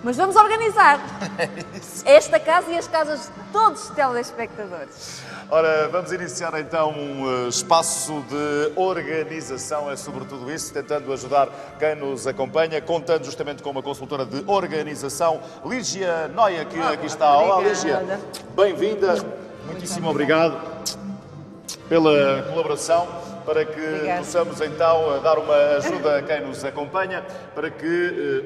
Mas vamos organizar esta casa e as casas de todos os telespectadores. Ora, vamos iniciar então um espaço de organização, é sobretudo isso, tentando ajudar quem nos acompanha, contando justamente com uma consultora de organização, Lígia Noia, que aqui está. Olá, Lígia. Bem-vinda. Muitíssimo obrigado pela colaboração, para que possamos então dar uma ajuda a quem nos acompanha, para que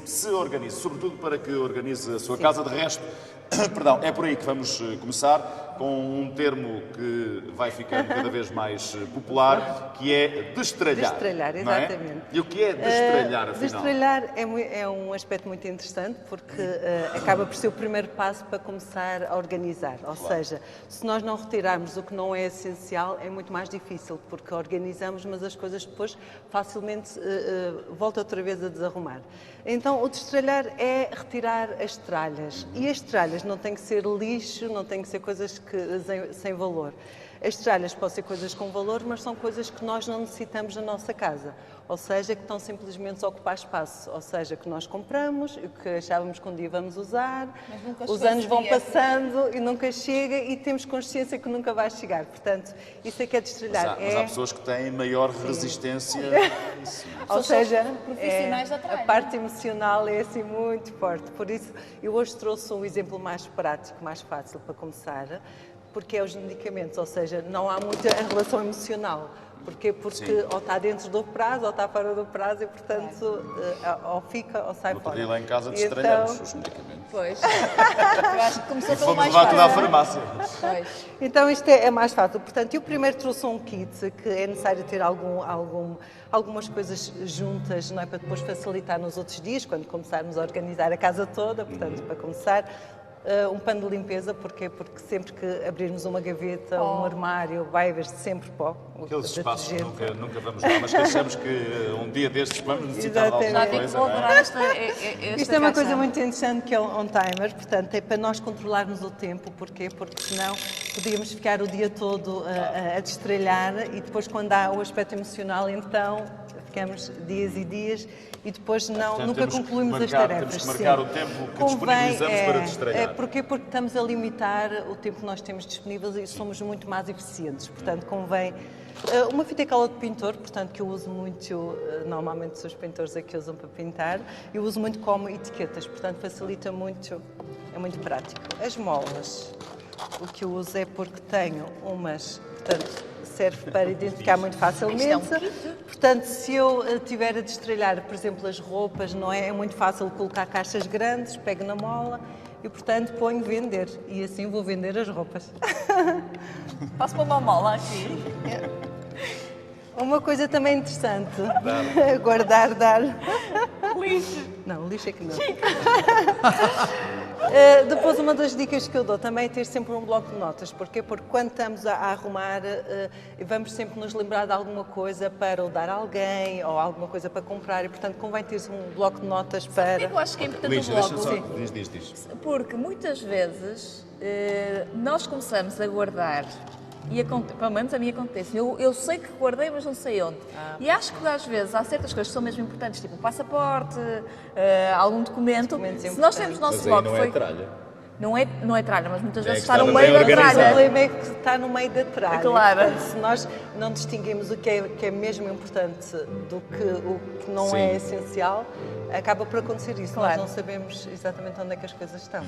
se organize, sobretudo para que organize a sua casa. De resto, perdão, é por aí que vamos começar, com um termo que vai ficando cada vez mais popular, que é destralhar. Destralhar, exatamente. É? E o que é destralhar, afinal? Destralhar é um aspecto muito interessante, porque acaba por ser o primeiro passo para começar a organizar. Ou seja, se nós não retirarmos o que não é essencial, é muito mais difícil, porque organizamos, mas as coisas depois facilmente voltam outra vez a desarrumar. Então, o destralhar é retirar as tralhas. E as tralhas não têm que ser lixo, não têm que ser coisas sem valor. As tralhas podem ser coisas com valor, mas são coisas que nós não necessitamos na nossa casa. Ou seja, que estão simplesmente a ocupar espaço. Ou seja, que nós compramos, e que achávamos que um dia vamos usar, os anos vão passando e nunca chega, e temos consciência que nunca vai chegar. Portanto, isso é que é destralhar. Mas há pessoas que têm maior resistência. Ou seja, profissionais da tralha. A parte emocional é assim muito forte. Por isso, eu hoje trouxe um exemplo mais prático, mais fácil para começar, porque é os medicamentos, ou seja, não há muita relação emocional. Porquê? Porque ou está dentro do prazo ou está fora do prazo e, portanto, ou fica ou sai fora. E lá em casa destralhamos os medicamentos. Pois. Eu acho que começou pelo mais Fomos lá tudo à fácil. farmácia. Pois. Então isto é mais fácil. Portanto, eu primeiro trouxe um kit, que é necessário ter algumas coisas juntas, não é, para depois facilitar nos outros dias, quando começarmos a organizar a casa toda. Portanto, para começar, um pano de limpeza. Porquê? Porque sempre que abrirmos uma gaveta, um armário, vai haver sempre pó. Aqueles espaços que nunca vamos lá, mas que achamos que um dia destes vamos necessitar de alguma Já digo que coisa. vou Não é? adorar esta Isto é uma caixa. coisa muito interessante, que é o on-timer, portanto, é para nós controlarmos o tempo. Porquê? Porque senão podíamos ficar o dia todo a destralhar, e depois, quando há o aspecto emocional, então ficamos dias e dias e depois Portanto, nunca temos que concluímos as marcar- tarefas. Temos que marcar Sim. o tempo que Convém, disponibilizamos para destralhar. Porquê? Porque estamos a limitar o tempo que nós temos disponível e somos muito mais eficientes. Portanto, convém. Uma fita cola de pintor, portanto, que eu uso muito, normalmente são os pintores aqui usam para pintar, eu uso muito como etiquetas, portanto, facilita muito, é muito prático. As molas, o que eu uso é porque tenho umas, portanto, serve para identificar muito facilmente. Portanto, se eu estiver a destralhar, por exemplo, as roupas, não é? É muito fácil colocar caixas grandes, pego na mola e, portanto, ponho vender. E assim vou vender as roupas. Posso pôr uma mola aqui? Uma coisa também interessante, guardar, dar... Lixo. Não, lixo é que não. Depois, uma das dicas que eu dou também é ter sempre um bloco de notas. Porquê? Porque quando estamos a arrumar, vamos sempre nos lembrar de alguma coisa para o dar a alguém ou alguma coisa para comprar, e, portanto, convém ter um bloco de notas para... Eu acho que é importante Lígia, o deixa-me bloco. só. Diz. Porque muitas vezes nós começamos a guardar, e pelo menos a mim acontece, eu sei que guardei, mas não sei onde. E acho que às vezes há certas coisas que são mesmo importantes, tipo o passaporte, algum documento. Se nós temos o nosso Mas aí bloco, não é tralha. não é tralha, mas muitas vezes que está está no bem meio da organizado. O tralha. problema é que está no meio da tralha. Claro. Portanto, se nós não distinguimos o que é mesmo importante do que não Sim. é essencial, acaba por acontecer isso. Claro. Nós não sabemos exatamente onde é que as coisas estão.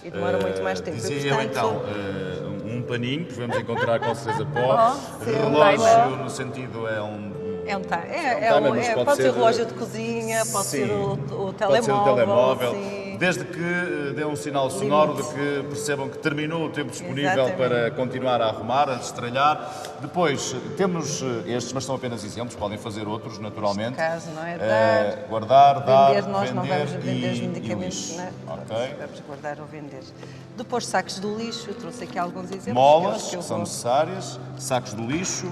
E demora muito mais tempo. Dizia E, eu portanto, então, um paninho, que vamos encontrar com certeza pó. Sim, Relógio, no sentido, é um... É um timer. timer, mas pode Pode ser ser relógio de cozinha, pode Sim. ser o Pode ser o telemóvel, sim. desde que dê um sinal sonoro de que percebam que terminou o tempo disponível Exatamente. para continuar a arrumar, a destralhar. Depois temos estes, mas são apenas exemplos, podem fazer outros, naturalmente. Caso, não é? Dar, guardar, dar, vender, nós não vamos vender os e medicamentos, lixo. não é? Ok. Vamos guardar ou vender. Depois, sacos do lixo, eu trouxe aqui alguns exemplos. Molas, que eu que são vou- necessárias, sacos de lixo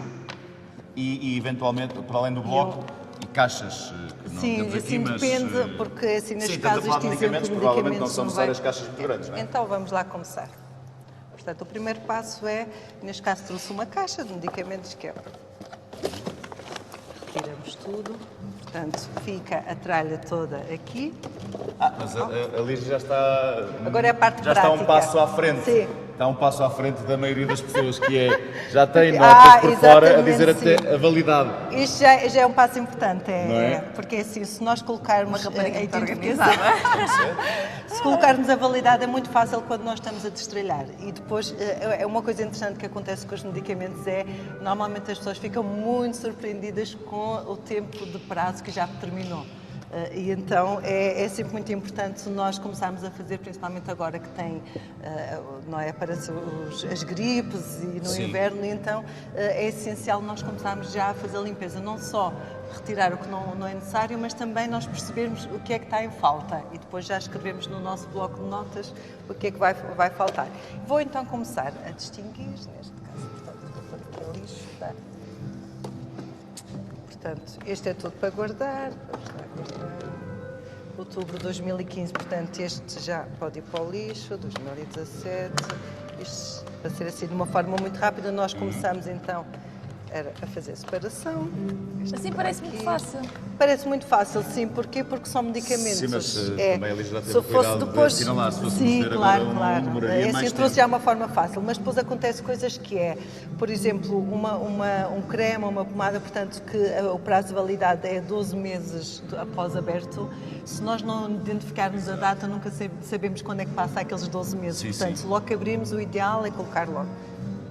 e eventualmente, para além do bloco, e caixas que não Sim, temos aqui, assim mas... depende, porque assim, neste sim, caso, estamos a falar este de exemplo medicamentos, de provavelmente não medicamentos são não vai... necessárias caixas muito grandes, não é? Então, vamos lá começar. Portanto, o primeiro passo é, neste caso, trouxe uma caixa de medicamentos que é... Retiramos organizamos tudo. Portanto, fica a tralha toda aqui. Mas a Lígia já está... Agora é a parte já prática. está um passo à frente. Sim. Está um passo à frente da maioria das pessoas, que é, já tem notas por fora a dizer exatamente, até a validade. Isto já é um passo importante, Não é? porque assim, se nós colocarmos Uma rapariga a muito identificação, organizada. se colocarmos a validade é muito fácil quando nós estamos a destralhar. E depois, é uma coisa interessante que acontece com os medicamentos normalmente as pessoas ficam muito surpreendidas com o tempo de prazo que já terminou. E então é sempre muito importante nós começarmos a fazer, principalmente agora que tem, não é, para as gripes e no Sim. inverno, e então é essencial nós começarmos já a fazer a limpeza, não só retirar o que não é necessário, mas também nós percebermos o que é que está em falta e depois já escrevemos no nosso bloco de notas o que é que vai faltar. Vou então começar a distinguir, neste caso, portanto, eu vou pôr aqui o lixo, tá? Portanto, este é tudo para guardar. Outubro de 2015, portanto, este já pode ir para o lixo. 2017. Isto, para ser assim de uma forma muito rápida, nós começamos então a fazer a separação. Assim parece muito fácil. Parece muito fácil, sim. Porquê? Porque são medicamentos. Sim, mas também a Lígia já teve Se fosse cuidado de depois, assinalar, se fosse sim, ver claro, agora, claro. demoraria Assim, mais eu trouxe tempo. já uma forma fácil, mas depois acontece coisas que é, por exemplo, um creme ou uma pomada, portanto, que o prazo de validade é 12 meses após aberto. Se nós não identificarmos a data, nunca sabemos quando é que passa aqueles 12 meses. Sim, Portanto, sim. logo que abrimos, o ideal é colocar logo.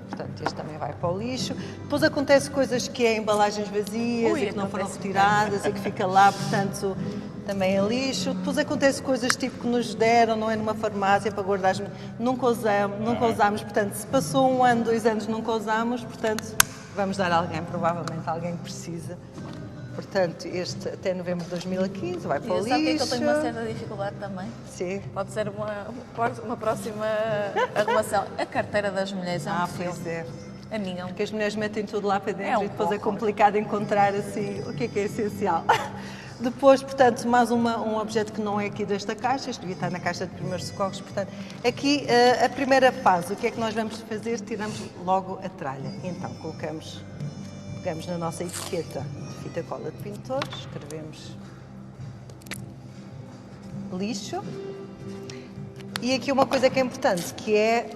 Portanto, este também vai para o lixo. Depois acontece coisas que é embalagens vazias Ui, e que não foram acontece retiradas e que fica lá, portanto, também é lixo. Depois acontece coisas tipo que nos deram, não é, numa farmácia para guardar, nunca usamos, portanto, se passou 1 ano, 2 anos, nunca usamos, portanto, vamos dar a alguém, provavelmente alguém que precisa. Portanto, este até novembro de 2015 vai para o E sabe o que é que eu lixo. tenho uma certa dificuldade também? Sim. Pode ser uma próxima arrumação. A carteira das mulheres é um filme. Pois é. A minha. Porque as mulheres metem tudo lá para dentro É e depois é horror. complicado encontrar assim o que é essencial. Depois, portanto, mais um objeto que não é aqui desta caixa, isto devia estar na caixa de primeiros socorros, portanto, aqui a primeira fase, o que é que nós vamos fazer? Tiramos logo a tralha. Então, pegamos na nossa etiqueta de fita cola de pintor, escrevemos lixo. E aqui uma coisa que é importante, que é,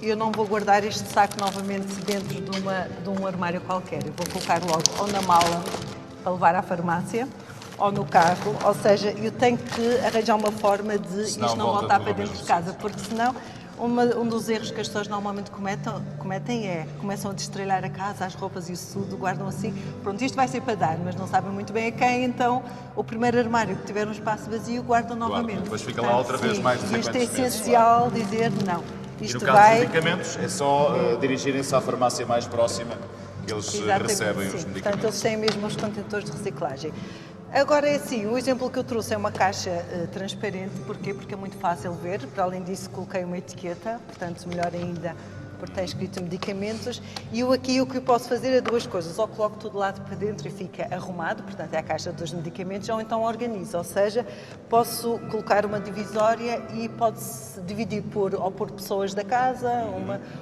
eu não vou guardar este saco novamente dentro de um armário qualquer. Eu vou colocar logo ou na mala para levar à farmácia, ou no carro. Ou seja, eu tenho que arranjar uma forma de Senão isto não volta voltar tudo para ao dentro mesmo de casa, porque senão um dos erros que as pessoas normalmente cometem é, começam a destralhar a casa, as roupas e isso tudo, guardam assim, pronto, isto vai ser para dar, mas não sabem muito bem a quem, então o primeiro armário que tiver um espaço vazio, guardam novamente. Depois fica lá outra vez mais Isto é 200 meses, essencial dizer não. E Isto no caso vai... dos medicamentos, é só dirigirem-se à farmácia mais próxima que eles Exatamente, recebem sim. os Portanto, medicamentos. eles têm mesmo os contentores de reciclagem. Agora é assim, o exemplo que eu trouxe é uma caixa transparente, porquê? Porque é muito fácil ver, para além disso coloquei uma etiqueta, portanto melhor ainda porque tem escrito medicamentos, e eu aqui o que eu posso fazer é duas coisas, ou coloco tudo lá para dentro e fica arrumado, portanto é a caixa dos medicamentos, ou então organizo, ou seja, posso colocar uma divisória e pode-se dividir ou por pessoas da casa,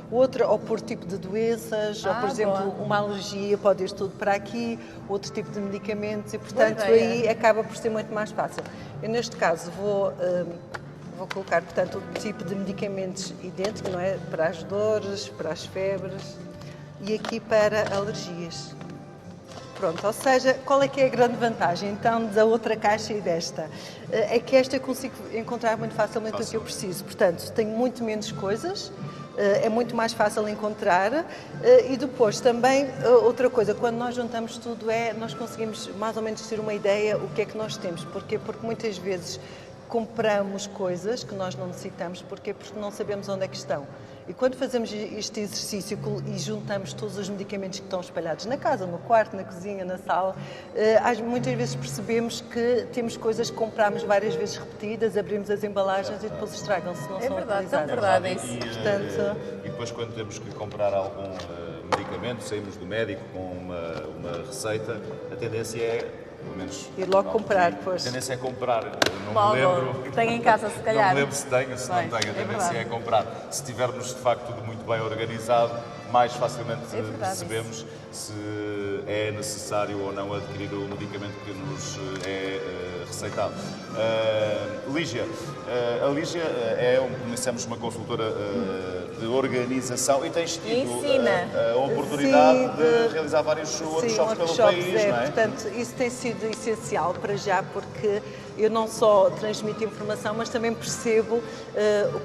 outra, ou por tipo de doenças, ou por exemplo, boa. uma alergia, pode ir tudo para aqui, outro tipo de medicamentos, e portanto Boa ideia. aí acaba por ser muito mais fácil. Eu neste caso vou colocar, portanto, o tipo de medicamentos idêntico, não é? Para as dores, para as febres e aqui para alergias. Pronto, ou seja, qual é que é a grande vantagem, então, da outra caixa e desta? É que esta eu consigo encontrar muito facilmente o que eu preciso. Portanto, tenho muito menos coisas, é muito mais fácil encontrar e depois também, outra coisa, quando nós juntamos tudo nós conseguimos mais ou menos ter uma ideia o que é que nós temos. Porquê? Porque muitas vezes compramos coisas que nós não necessitamos, porque não sabemos onde é que estão. E quando fazemos este exercício e juntamos todos os medicamentos que estão espalhados na casa, no quarto, na cozinha, na sala, muitas vezes percebemos que temos coisas que compramos várias vezes repetidas, abrimos as embalagens e depois estragam-se, não É são verdade, utilizadas. é verdade isso. Portanto, E depois quando temos que comprar algum medicamento, saímos do médico com uma receita, a tendência é, pelo menos... ir logo comprar, pois. A tendência é comprar. Eu não Logo, me lembro... tenho em casa, se calhar. Não me lembro se tenho, se não Bem, tenho. A é tendência verdade. é comprar. Se tivermos, de facto, tudo muito bem organizado, mais facilmente É verdade percebemos se é necessário ou não adquirir o medicamento que nos é receitado. Lígia, a Lígia é, como dissemos, uma consultora de organização e tens tido ensina. a oportunidade Sim, de realizar vários workshops pelo país, não é? Portanto, isso tem sido essencial para já, porque eu não só transmito informação, mas também percebo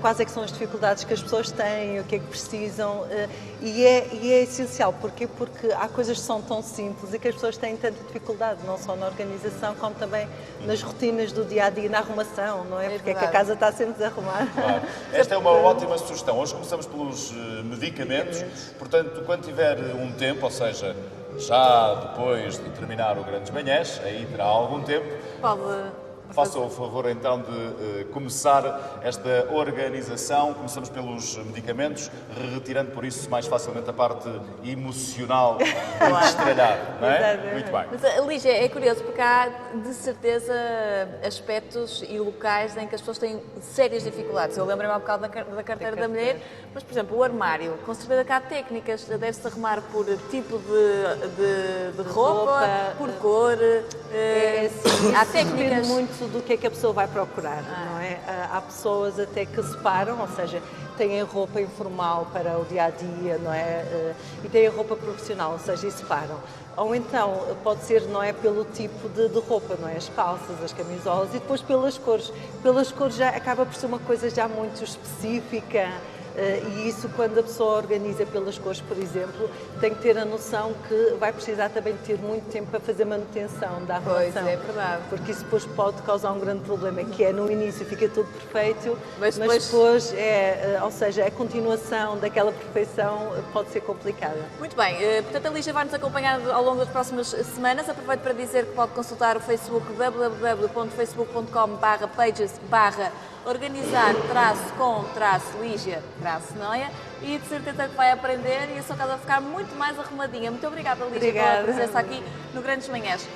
quais é que são as dificuldades que as pessoas têm, o que é que precisam, e é essencial. Porquê? Porque há coisas que são tão simples e que as pessoas têm tanta dificuldade, não só na organização, como também nas rotinas do dia-a-dia, na arrumação, não é? Porque é que a casa está sempre desarrumada. Claro. Esta é uma ótima sugestão. Hoje começamos pelos medicamentos. Portanto, quando tiver um tempo, ou seja, já depois de terminar o Grandes Manhãs, aí terá algum tempo, Pode. faça o favor então de começar esta organização. Começamos pelos medicamentos, retirando por isso mais facilmente a parte emocional do destralhar, não é? Exatamente. Muito bem. Mas, Lígia, é curioso porque há, de certeza, aspectos e locais em que as pessoas têm sérias dificuldades. Eu lembro-me há bocado da carteira da mulher, mas, por exemplo, o armário, com certeza que há técnicas, deve-se arrumar por tipo de roupa, por cor, há técnicas. Depende muito do que é que a pessoa vai procurar, não é? Há pessoas até que separam, ou seja, têm a roupa informal para o dia-a-dia, não é? E têm a roupa profissional, ou seja, e separam. Ou então, pode ser, não é, pelo tipo de roupa, não é? As calças, as camisolas, e depois pelas cores. Pelas cores já acaba por ser uma coisa já muito específica. E isso, quando a pessoa organiza pelas cores, por exemplo, tem que ter a noção que vai precisar também de ter muito tempo para fazer manutenção da arrumação. Pois, é verdade. Porque isso depois pode causar um grande problema, que é no início fica tudo perfeito, Mas mas depois, ou seja, a continuação daquela perfeição pode ser complicada. Muito bem, portanto a Lígia vai nos acompanhar ao longo das próximas semanas. Aproveito para dizer que pode consultar o Facebook www.facebook.com/pages/organizar-com-Lígia-Noia e de certeza que vai aprender e a sua casa vai ficar muito mais arrumadinha. Muito obrigada, Lígia, pela Obrigada. presença aqui no Grandes Manhãs.